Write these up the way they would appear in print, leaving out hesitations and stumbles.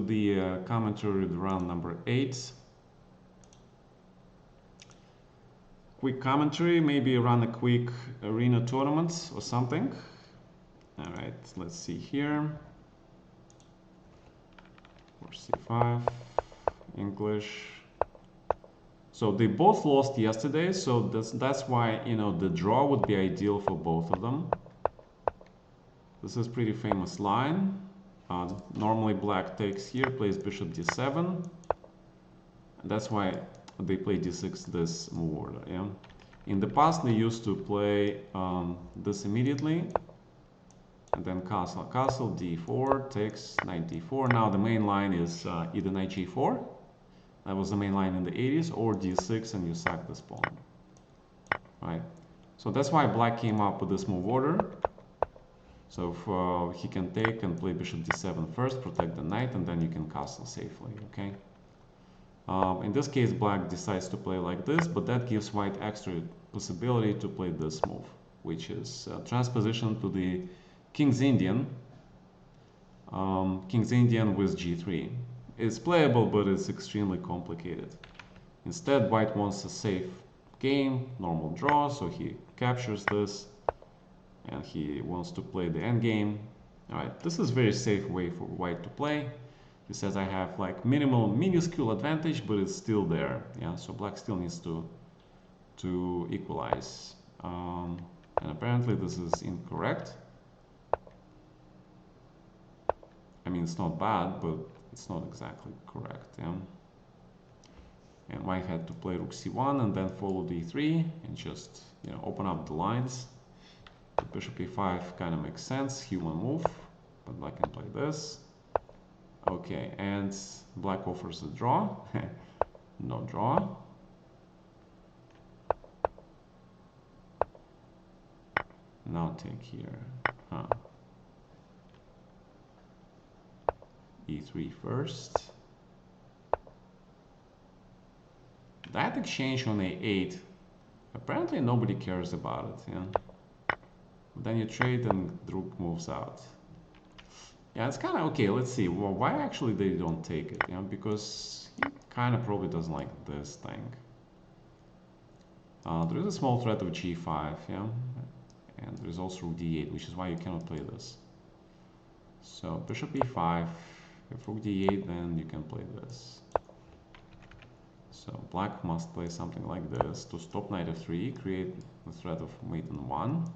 the commentary of round number 8. Quick commentary, maybe run a quick arena tournament or something. All right, let's see here. 4c5, English. So they both lost yesterday, so that's why, you know, the draw would be ideal for both of them. This is pretty famous line. Normally black takes here, plays bishop d7. And that's why they play d6 this move order. Yeah. In the past they used to play this immediately, and then castle d4 takes knight d4. Now the main line is either knight g4, that was the main line in the 80s, or d6 and you sack this pawn. Right. So that's why black came up with this move order. So if, he can take and play bishop d7 first, protect the knight, and then you can castle safely. Okay. In this case, black decides to play like this, but that gives white extra possibility to play this move, which is transposition to the King's Indian. King's Indian with g3. It's playable, but it's extremely complicated. Instead, white wants a safe game, normal draw, so he captures this, and he wants to play the endgame. All right, this is very safe way for white to play. He says I have like minuscule advantage, but it's still there. Yeah, so black still needs to equalize. And apparently this is incorrect. I mean, it's not bad, but it's not exactly correct. Yeah. And white had to play rook c1 and then follow d3 and just, you know, open up the lines. The bishop e5 kind of makes sense, human move, but black can play this. Okay, and black offers a draw. No draw. Now take here. E3 first. That exchange on a8, apparently nobody cares about it. Yeah. Then you trade and the rook moves out. Yeah, it's kind of okay. Let's see. Well, why actually they don't take it? Yeah, because he kind of probably doesn't like this thing. There is a small threat of g5. Yeah, and there's also rook d8, which is why you cannot play this. So bishop e5. If rook d8, then you can play this. So black must play something like this to stop knight f3, create the threat of mate in 1.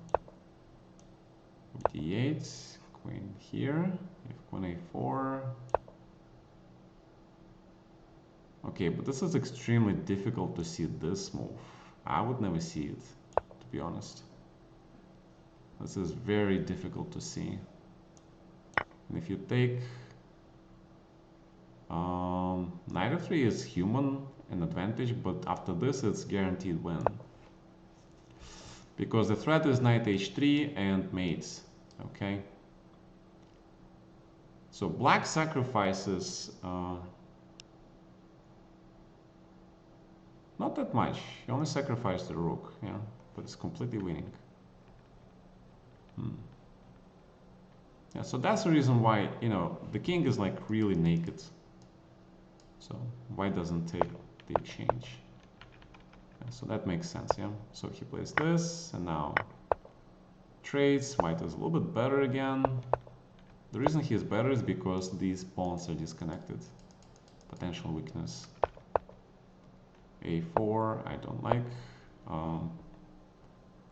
Rook d8, queen here, if queen a4. Okay, but this is extremely difficult to see this move. I would never see it, to be honest. This is very difficult to see. And if you take knight f3 is human, an advantage, but after this it's guaranteed win. Because the threat is knight h3 and mates, okay? So black sacrifices not that much. He only sacrificed the rook, yeah, but it's completely winning. Yeah, so that's the reason why, you know, the king is like really naked. So white doesn't take the exchange. Yeah, so that makes sense, yeah. So he plays this, and now trades. White is a little bit better again. The reason he is better is because these pawns are disconnected. Potential weakness. A4, I don't like.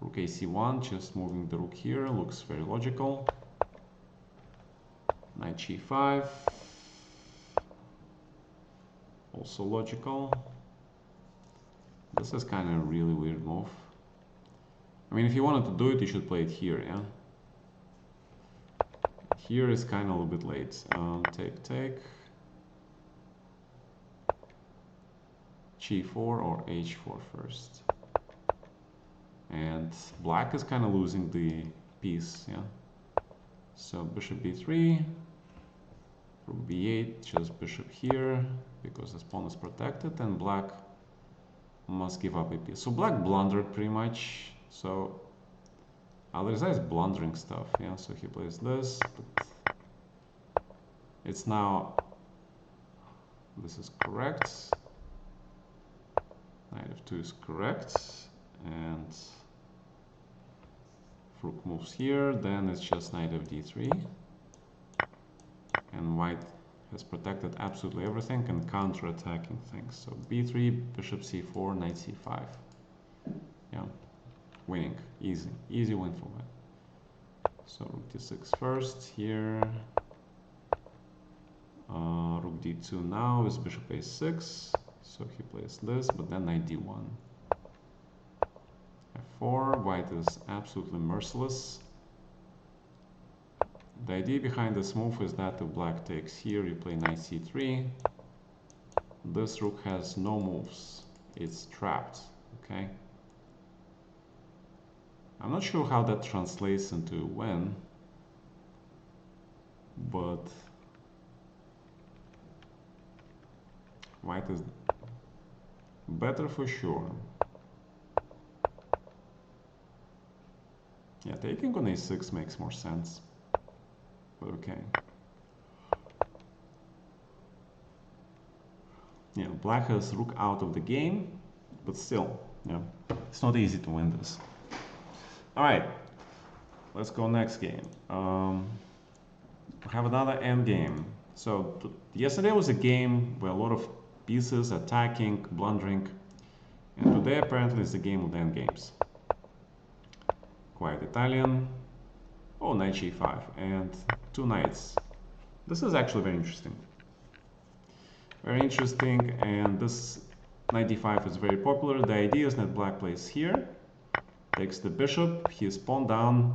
Rook ac1, just moving the rook here, looks very logical. Knight g5. Also logical. This is kind of a really weird move. I mean, if you wanted to do it, you should play it here, yeah? Here is kind of a little bit late. Take. G4 or H4 first. And black is kind of losing the piece, yeah? So bishop b3, rook b8, just bishop here, because this pawn is protected, and black must give up a piece. So black blundered pretty much. So Alireza is blundering stuff, yeah? So he plays this, but it's now this is correct. Knight f2 is correct, and rook moves here, then it's just knight of d3, and white has protected absolutely everything and counter-attacking things. So b3, bishop c4, knight c5. Yeah, winning, easy win for white. So rook d6 first here, rook d2 now is bishop a6, so he plays this, but then knight d1. f4, white is absolutely merciless. The idea behind this move is that if black takes here, you play knight c3. This rook has no moves, it's trapped, okay? I'm not sure how that translates into win, but white is better for sure. Yeah, taking on a6 makes more sense, but okay. Yeah, black has rook out of the game, but still, yeah, it's not easy to win this. All right, let's go next game. We have another end game. So yesterday was a game where a lot of pieces attacking, blundering, and today apparently is the game of the end games. Quite Italian. Oh, knight g5 and two knights. This is actually very interesting. Very interesting, and this knight d5 is very popular. The idea is that black plays here, takes the bishop, he is pawn down,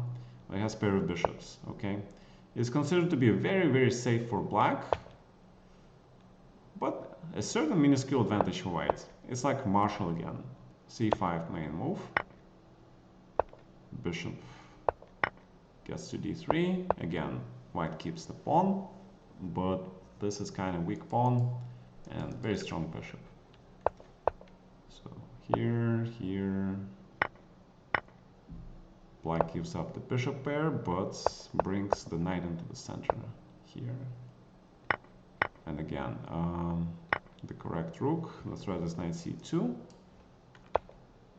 he has pair of bishops, okay? It's considered to be very safe for black, but a certain minuscule advantage for white. It's like Marshall again. c5 main move, bishop gets to d3, again white keeps the pawn, but this is kind of weak pawn and very strong bishop. So here, black gives up the bishop pair, but brings the knight into the center here. And again, the correct rook. Let's try this knight c2,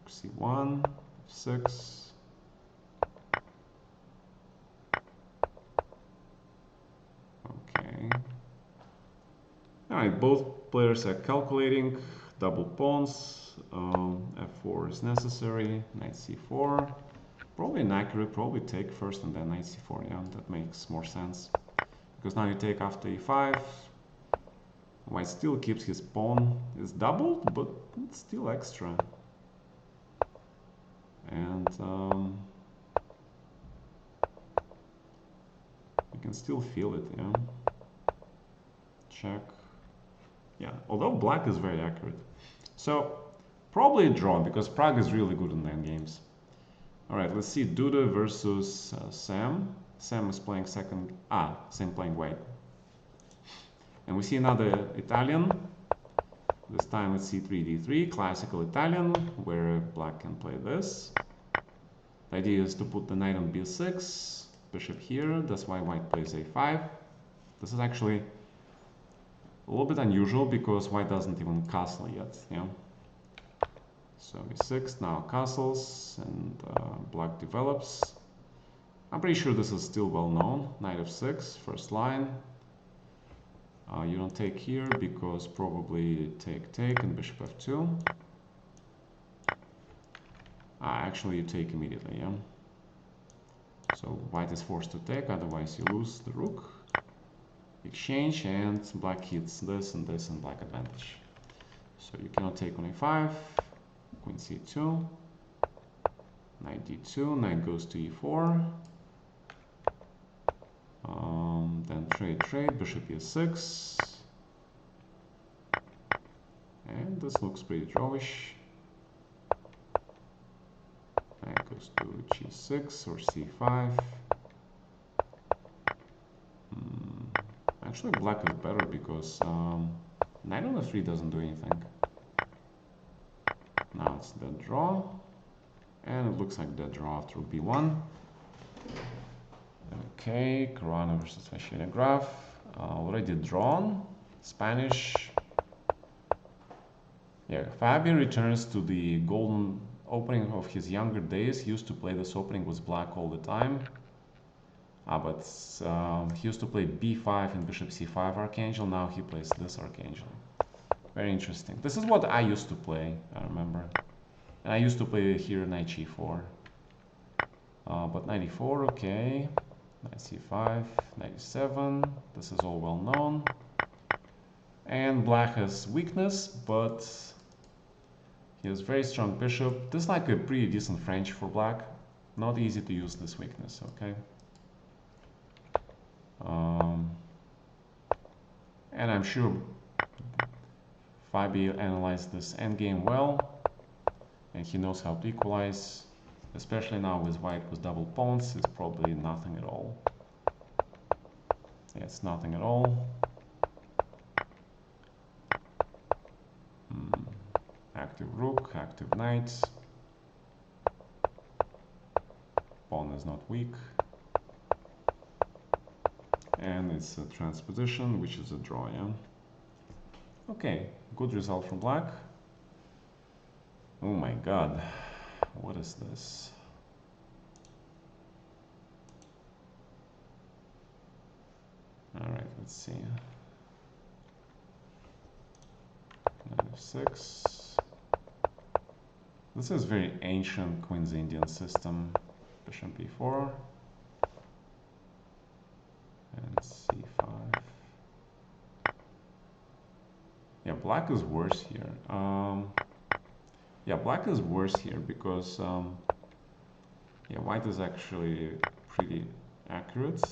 c1, f6. Okay. All right, both players are calculating double pawns. f4 is necessary. Knight c4. Probably inaccurate, probably take first and then knight c4, yeah, that makes more sense. Because now you take after e5, white still keeps his pawn, it's doubled, but it's still extra. And you can still feel it, yeah. Check. Yeah, although black is very accurate. So, probably a draw, because Prague is really good in the endgames. All right, let's see Duda versus Sam. Sam is playing second. Sam playing white. And we see another Italian. This time it's c3, d3, classical Italian, where black can play this. The idea is to put the knight on b6, bishop here. That's why white plays a5. This is actually a little bit unusual because white doesn't even castle yet. Yeah. So e6 now castles and black develops. I'm pretty sure this is still well known. Knight f6, first line. You don't take here because probably take and bishop f2. Actually you take immediately, yeah. So white is forced to take, otherwise you lose the rook. Exchange and black hits this and this and black advantage. So you cannot take on a5. Queen c2, knight d2, knight goes to e4, then trade, bishop e6, and this looks pretty drawish. Knight goes to g6 or c5. Actually black is better because knight on f3 doesn't do anything. Now it's dead draw, and it looks like dead draw after b1. Okay, Corona versus Vashina Graf. Already drawn. Spanish. Yeah, Fabian returns to the golden opening of his younger days. He used to play this opening with black all the time. But he used to play b5 and bishop c5 archangel. Now he plays this archangel. Very interesting. This is what I used to play, I remember. And I used to play here knight g4. But 94, okay. Knight c5, 97. This is all well known. And black has weakness, but he has very strong bishop. This is like a pretty decent French for black. Not easy to use this weakness, okay? And I'm sure Fabi analyzed this endgame well, and he knows how to equalize, especially now with white with double pawns. It's probably nothing at all. Yeah, it's nothing at all. Active rook, active knight. Pawn is not weak. And it's a transposition, which is a draw, yeah? Okay, good result from black. Oh my god, what is this? Alright, let's see. Knight f6. This is very ancient Queen's Indian system. Bishop b4. And c5. Yeah, black is worse here. Yeah, black is worse here because yeah, white is actually pretty accurate.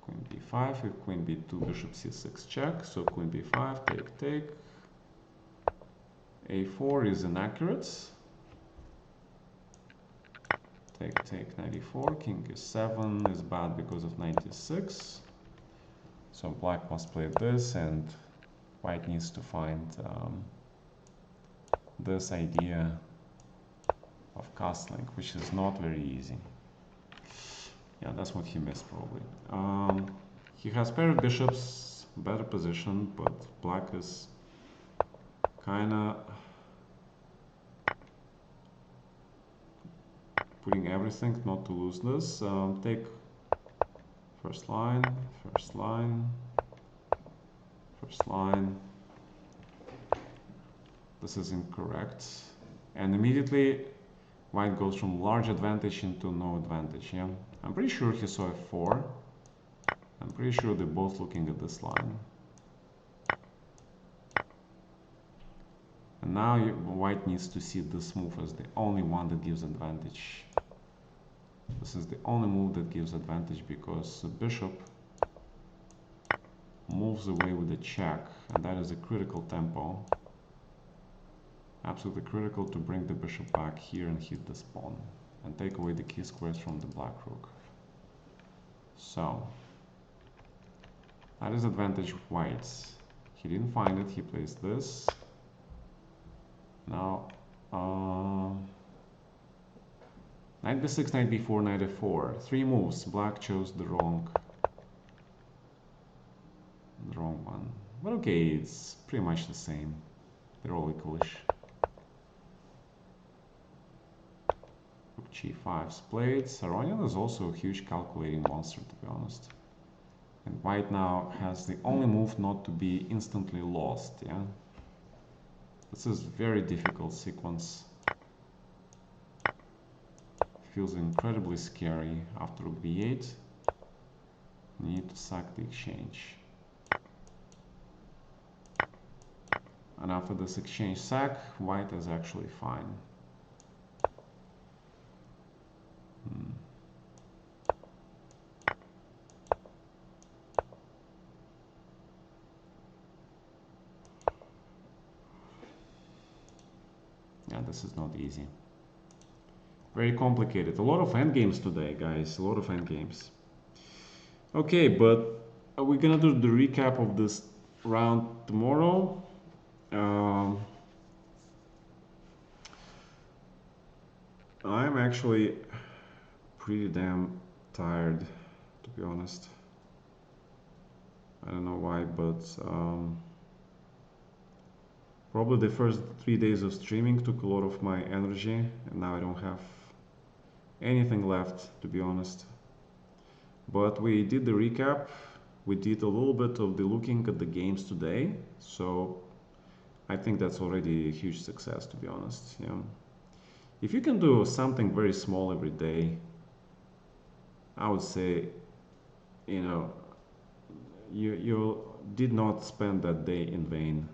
Queen b5, if queen b2, bishop c6 check. So queen b5, take, take. a4 is inaccurate. Take, take, 94. King e7 is bad because of 96. So black must play this, and white needs to find this idea of castling, which is not very easy. Yeah, that's what he missed probably. He has pair of bishops, better position, but black is kinda putting everything not to lose this. Take first line, first line, first line. This is incorrect. And immediately white goes from large advantage into no advantage, yeah? I'm pretty sure he saw f4. I'm pretty sure they're both looking at this line. And now white needs to see this move as the only one that gives advantage. This is the only move that gives advantage because the bishop moves away with a check, and that is a critical tempo. Absolutely critical to bring the bishop back here and hit this pawn and take away the key squares from the black rook. So that is advantage of white. He didn't find it, he plays this. Now knight b6, knight b4, knight f4. Three moves. Black chose the wrong one. But okay, it's pretty much the same. They're all equalish. Rook g5's played. Saronian is also a huge calculating monster, to be honest. And white now has the only move not to be instantly lost, yeah? This is very difficult sequence. Feels incredibly scary. After rook b8, you need to sack the exchange. And after this exchange sack, white is actually fine. Yeah, this is not easy. Very complicated. A lot of endgames today, guys. A lot of endgames. Okay, but we're gonna do the recap of this round tomorrow. I'm actually pretty damn tired, to be honest. I don't know why, but Probably the first 3 days of streaming took a lot of my energy, and now I don't have anything left, to be honest. But we did the recap. We did a little bit of the looking at the games today, so I think that's already a huge success, to be honest. Yeah. If you can do something very small every day, I would say, you know, you did not spend that day in vain.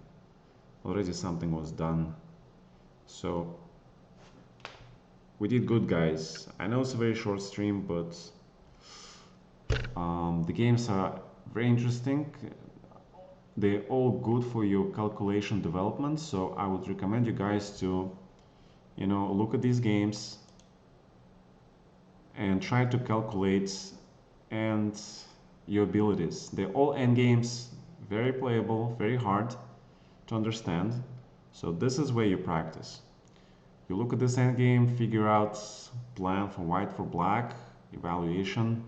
Already something was done. So we did good, guys. I know it's a very short stream, but the games are very interesting. They're all good for your calculation development. So I would recommend you guys to, look at these games and try to calculate and your abilities. They're all end games, very playable, very hard to understand. So this is where you practice. You look at this end game, figure out plan for white for black, evaluation.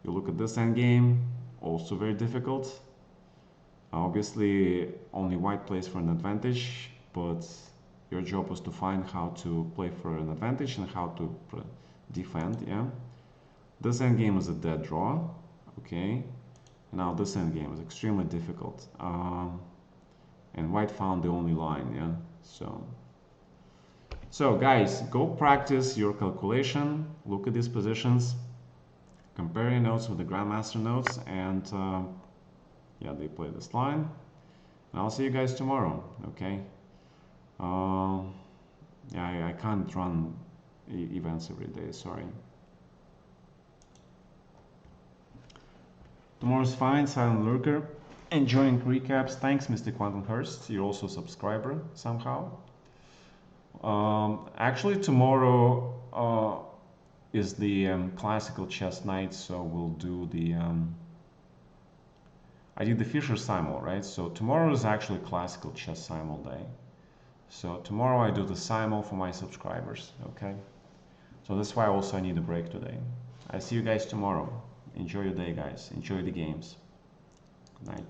You look at this end game, also very difficult. Obviously, only white plays for an advantage, but your job was to find how to play for an advantage and how to defend, yeah. This end game is a dead draw, okay. Now this end game is extremely difficult. And white found the only line, yeah. So guys, go practice your calculation, look at these positions, compare your notes with the grandmaster notes, and yeah, they play this line. And I'll see you guys tomorrow, okay. Yeah, I can't run events every day, sorry. Tomorrow's fine, silent lurker. Enjoying recaps. Thanks, Mr. Quantum Hurst. You're also a subscriber somehow. Actually, tomorrow is the classical chess night, so we'll do the. I did the Fisher Simul, right? So tomorrow is actually classical chess simul day. So tomorrow I do the simul for my subscribers, okay? So that's why also I need a break today. I see you guys tomorrow. Enjoy your day, guys. Enjoy the games. Good night.